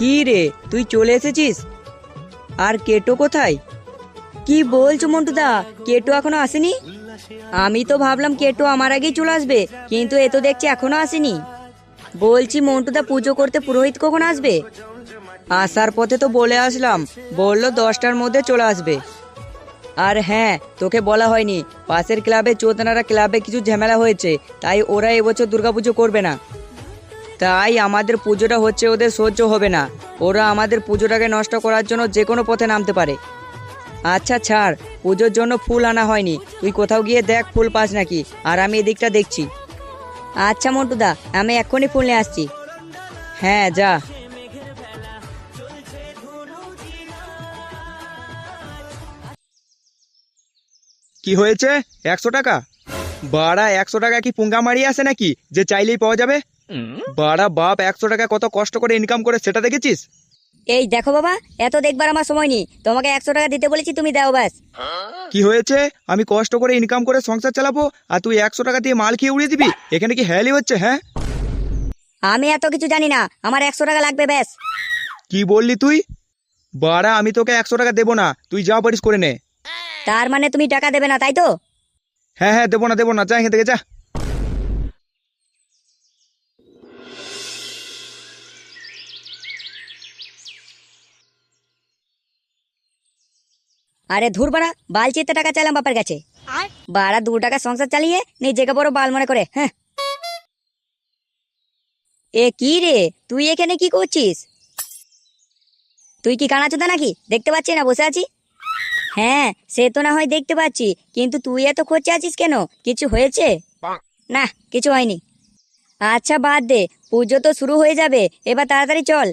কি রে, তুই চলে এসেছিস? আর কেটো কোথায়? কি বলছো মন্টুদা, কেটো এখনো আসেনি? আমি তো ভাবলাম কেটো আমার আগেই চলে আসবে, কিন্তু এ তো দেখছি এখনো আসেনি। বলছি মন্টুদা, পুজো করতে পুরোহিত কখন আসবে? আসার পথে তো বলে আসলাম, বললো 10টার মধ্যে চলে আসবে। আর হ্যাঁ, তোকে বলা হয়নি, পাশের ক্লাবে চোদনারা ক্লাবে কিছু ঝামেলা হয়েছে, তাই ওরা এবছর দুর্গাপুজো করবে না। তাই আমাদের পুজোটা হচ্ছে ওদের সহ্য হবে না। ওরা আমাদের পুজোটাকে নষ্ট করার জন্য যে কোনো পথে নামতে পারে। আচ্ছা ছাড়, পুজোর জন্য ফুল আনা হয়নি, তুই কোথাও গিয়ে দেখ ফুল পাস নাকি, আর আমি এদিকটা দেখছি। আচ্ছা মন্টুদা, আমি এক্ষুনি ফুল নিয়ে আসছি। হ্যাঁ যা। কি হয়েছে? 100 টাকা? বাড়া 100 টাকা কি পুঙ্গা মারিয়ে আসে নাকি যে চাইলেই পাওয়া যাবে? বাড়া বাপ 100 টাকা কত কষ্ট করে ইনকাম করে সেটা দেখেছিস? এই দেখো বাবা, এত দেখবার আমার সময় নেই, তোমাকে 100 টাকা দিতে বলেছি, তুমি দাও ব্যাস। কি হয়েছে? আমি কষ্ট করে ইনকাম করে সংসার চালাবো আর তুই 100 টাকা দিয়ে মাল খেয়ে উড়িয়ে দিবি? এখানে কি হেয়ালি হচ্ছে? হ্যাঁ, আমি এত কিছু জানি না, আমার 100 টাকা লাগবে ব্যাস। কি বললি তুই? বাড়া আমি তোকে 100 টাকা দেবো না, তুই যা পারিস করে নে। তার মানে তুমি টাকা দেবে না, তাই তো? হ্যাঁ হ্যাঁ, দেবো না, যা এখান থেকে যা। আরে ধুর বাড়া, বালচিতে টাকা চাইলাম বাপের কাছে। বাড়া 2 টাকা সংসার চালিয়ে নিজেকে বড় বাল মনে করে। হ্যাঁ, এ কি রে, তুই এখানে কি করছিস? তুই কি কানাচুদা নাকি? দেখতে পাচ্ছি না বসে আছি। হ্যাঁ সে তো না হয় দেখতে পাচ্ছি, কিন্তু তুই এত খোঁজে আছিস কেন? কিছু হয়েছে? না, কিছু হয়নি। আচ্ছা বাদ দে, পুজো তো শুরু হয়ে যাবে, এবার তাড়াতাড়ি চল।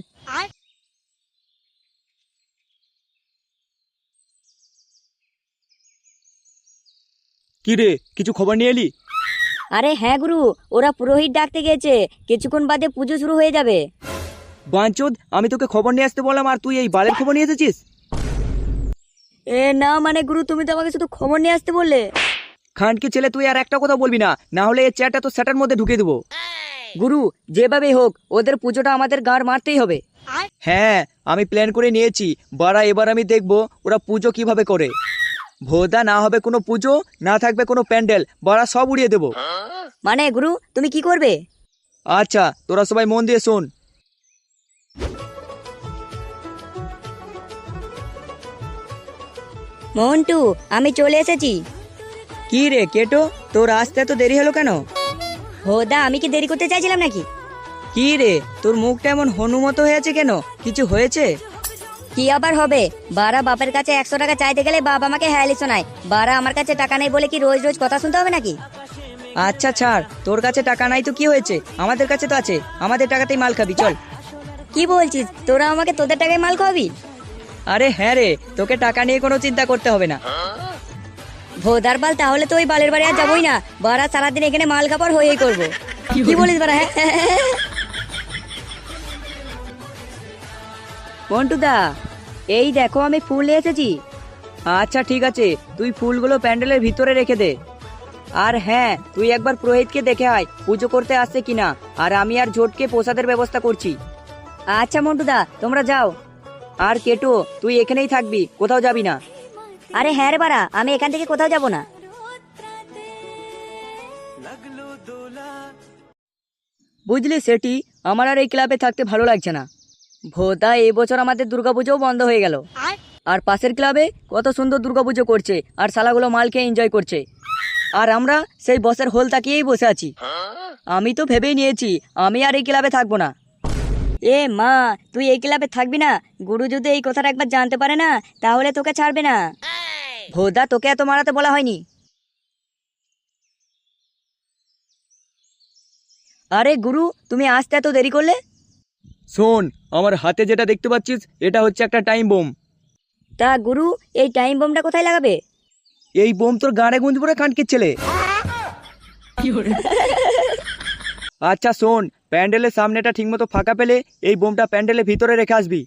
কি রে, কিছু খবর নিয়ে এলি? আরে হ্যাঁ গুরু, ওরা পুরোহিত ডাকতে গেছে, কিছুক্ষণ বাদে পুজো শুরু হয়ে যাবে। বাঞ্চোদ, আমি তোকে খবর নিয়ে আসতে বললাম আর তুই এই বালের খবর নিয়ে এসেছিস? এ না মানে গুরু, তুমি তো আমাকে শুধু খবর নিয়ে আসতে বললে। খানকি ছেলে, তুই আর একটা কথা বলবি না, না হলে এই চেয়ারটা তো সেটার মধ্যে ঢুকে দেবো। গুরু, যেভাবেই হোক ওদের পুজোটা আমাদের গাঁড় মারতেই হবে। হ্যাঁ, আমি প্ল্যান করে নিয়েছি। বাড়া এবার আমি দেখবো ওরা পুজো কিভাবে করে। ভোদা না হবে কোনো পুজো, না থাকবে কোনো প্যান্ডেল, বাড়া সব উড়িয়ে দেবো। মানে গুরু, তুমি কি করবে? আচ্ছা তোরা সবাই মন দিয়ে শোন। মন্টু, আমি চলে এসেছি। কি রে কেটো, তোর আসতে তো দেরি হলো কেন? হোদা, আমি কি দেরি করতে চাইছিলাম নাকি? কি রে, তোর মুখটা এমন হনুমত হয়ে আছে কেন? কিছু হয়েছে? কি আবার হবে? বারা বাপের কাছে 100 টাকা চাইতে গেলে বাবা আমাকে হ্যালি শোনায়। বারা আমার কাছে টাকা নেই বলে কি রোজ রোজ কথা শুনতে হবে নাকি? আচ্ছা ছাড়, তোর কাছে টাকা নাই তো কি হয়েছে, আমাদের কাছে তো আছে, আমাদের টাকাতেই মাল খাবি, চল। কি বলছিস, তোরা আমাকে তোদের টাকায় মাল খাওয়াবি? আরে হ্যাঁ রে, তোকে টাকা নিয়ে কোনো চিন্তা করতে হবে না। ভোদার বাল, তাহলে তো ওই বালের বাড়ি আর যাবোই না, বারা সারাদিন এখানে মাল খাবার হয়েই করবো। কি বলিস বারা? হ্যাঁ মন্টুদা, এই দেখো আমি ফুল নিয়ে এসেছি। আচ্ছা ঠিক আছে, তুই ফুলগুলো প্যান্ডেলের ভিতরে রেখে দে। আর হ্যাঁ, তুই একবার পুরোহিতকে দেখে আয় পুজো করতে আসছে কিনা, আর আমি আর ঝোটকে প্রসাদের ব্যবস্থা করছি। আচ্ছা মন্টুদা, তোমরা যাও। আর কেটো, তুই এখানেই থাকবি, কোথাও যাবি না। আরে হ্যাঁ রে বাড়া, আমি এখান থেকে কোথাও যাব না। বুঝলি সেটি, আমার আর এই ক্লাবে থাকতে ভালো লাগছে না। ভোদা, এবছর আমাদের দুর্গাপুজোও বন্ধ হয়ে গেল। আর পাশের ক্লাবে কত সুন্দর দুর্গাপুজো করছে, আর শালাগুলো মাল খেয়ে এনজয় করছে, আর আমরা সেই বসের হোল তাকিয়েই বসে আছি। আমি তো ভেবেই নিয়েছি আমি আর এই ক্লাবে থাকবো না। এ মা, তুই এই ক্লাবে থাকবি না? গুরু যদি এই কথাটা একবার জানতে পারে না, তাহলে তোকে ছাড়বে না। ভোদা, তোকে এত মারাতে বলা হয়নি। আরে গুরু, তুমি আসতে এত দেরি করলে? শোন, আমার হাতে যেটা দেখতে পাচ্ছিস এটা হচ্ছে একটা টাইম বোম। তা গুরু, এই টাইম বোমটা কোথায় লাগাবে? এই বোম তোর গাড়ে গুঁজবো রে খানকির ছেলে। আচ্ছা শোন, প্যান্ডেলের সামনেটা ঠিকমতো ফাঁকা পেলে এই বোমটা প্যান্ডেলের ভিতরে রেখে আসবি।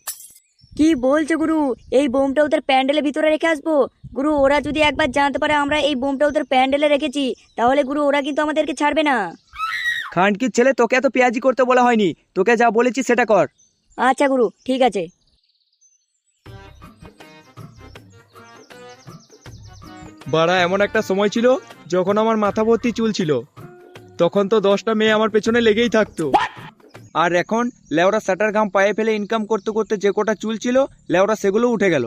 কি বলছো গুরু, এই বোমটা ওদের প্যান্ডেলের ভিতরে রেখে আসবো? গুরু, ওরা যদি একবার জানতে পারে আমরা এই বোমটা ওদের প্যান্ডেলে রেখেছি, তাহলে গুরু ওরা কিন্তু আমাদেরকে ছাড়বে না। খানকির ছেলে, তোকে এত পেঁয়াজি করতে বলা হয়নি, তোকে যা বলেছি সেটা কর। আচ্ছা গুরু, ঠিক আছে। বাড়া এমন একটা সময় ছিল যখন আমার মাথা ভর্তি চুল ছিল, তখন তো 10টা মেয়ে আমার পেছনে লেগেই থাকতো। আর এখন লেওরা স্যাটার ঘাম পায়ে ফেলে ইনকাম করতে করতে যে কটা চুল ছিল লেওরা সেগুলো উঠে গেল।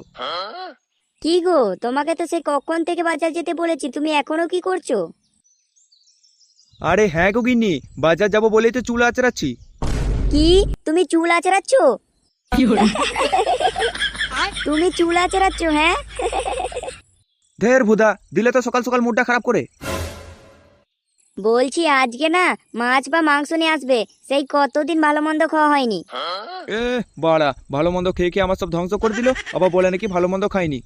কি গো, তোমাকে তো সেই কখন থেকে বাজার যেতে বলেছি, তুমি এখনো কি করছো? আরে হ্যাঁ গো গিন্নি, বাজার যাবো বলেই তো চুল আঁচড়াচ্ছি। কি, তুমি চুল আঁচড়াচ্ছ? তুমি চুল আঁচড়াচ্ছ, হ্যাঁ? ধের ভুদা, দিলে তো সকাল সকাল মুডটা খারাপ করে। বলছি আজকে না মাছ বা মাংস নিয়ে আসবে, সেই কতদিন ভালো মন্দ খাওয়া হয়নি। এ বাড়া, ভালো মন্দ খেয়ে খেয়ে আমার সব ধ্বংস করে দিল, আবার বলে নাকি ভালো মন্দ খাইনি।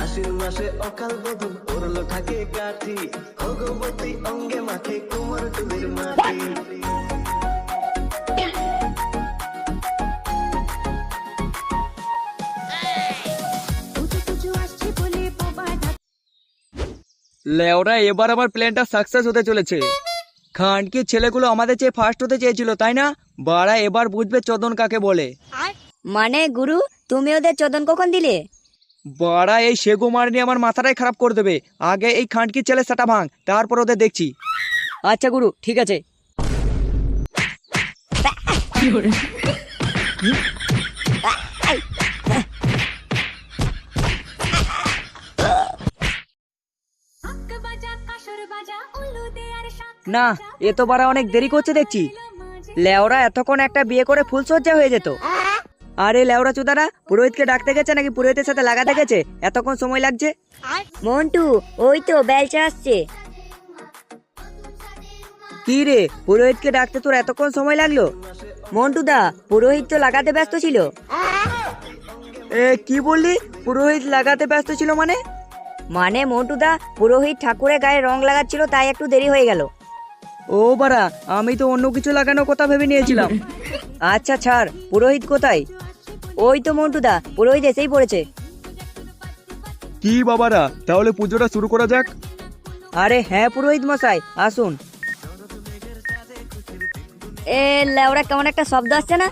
আশ্বিন মাসে অকাল বধু পড়লো থাকে কাঠি, ভগবতী অঙ্গে মাখে কোমর টুলির মাটি। লেওরা এবার আমার প্ল্যানটা সাকসেস হতে চলেছে। খানকির ছেলেগুলো আমাদের চেয়ে ফার্স্ট হতে চেয়েছিল, তাই না? বাড়া এবার বুঝবে চোদন কাকে বলে। মানে গুরু, তুমি ওদের চোদন কখন দিলে? বাড়া এই সেগো মার নিয়ে আমার মাথাটাই খারাপ করে দেবে। আগে এই খানকির ছেলে সেটা ভাঙ, তারপর ওদের দেখছি। আচ্ছা গুরু, ঠিক আছে। না, এ তো বারা অনেক দেরি করছে দেখছি। লেওরা এতক্ষণ একটা বিয়ে করে ফুলসজ্জা হয়ে যেত। আরে লেওরা চুদারা, পুরোহিতকে ডাকতে গেছে নাকি পুরোহিতের সাথে লাগাতে গেছে? এতক্ষণ সময় লাগছে। মন্টু, ওই তো বেলচা আসছে। কি রে, পুরোহিতকে ডাকতে তোর এতক্ষণ সময় লাগলো? মন্টুদা, পুরোহিত তো লাগাতে ব্যস্ত ছিল। কি বললি? পুরোহিত লাগাতে ব্যস্ত ছিল মানে? মানে মন্টুদা, পুরোহিত ঠাকুরের গায়ে রং লাগাচ্ছিল, তাই একটু দেরি হয়ে গেল। ও বাড়া, আমি তো অন্য কিছু লাগানোর কথা ভেবে নিয়েছিলাম। আচ্ছা ছাড়, পুরোহিত কোথায়? ওই তো মন্টুদা, পুরোহিত এসেই পড়েছে। কি বাবারা, তাহলে পুজোটা শুরু করা যাক। আরে হ্যাঁ পুরোহিত মশাই, আসুন। এ লেওরা, কেমন একটা শব্দ আসছে না?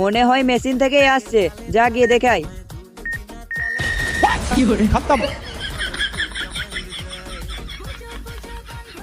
মনে হয় মেশিন থেকেই আসছে, যা গিয়ে দেখাই। খতম।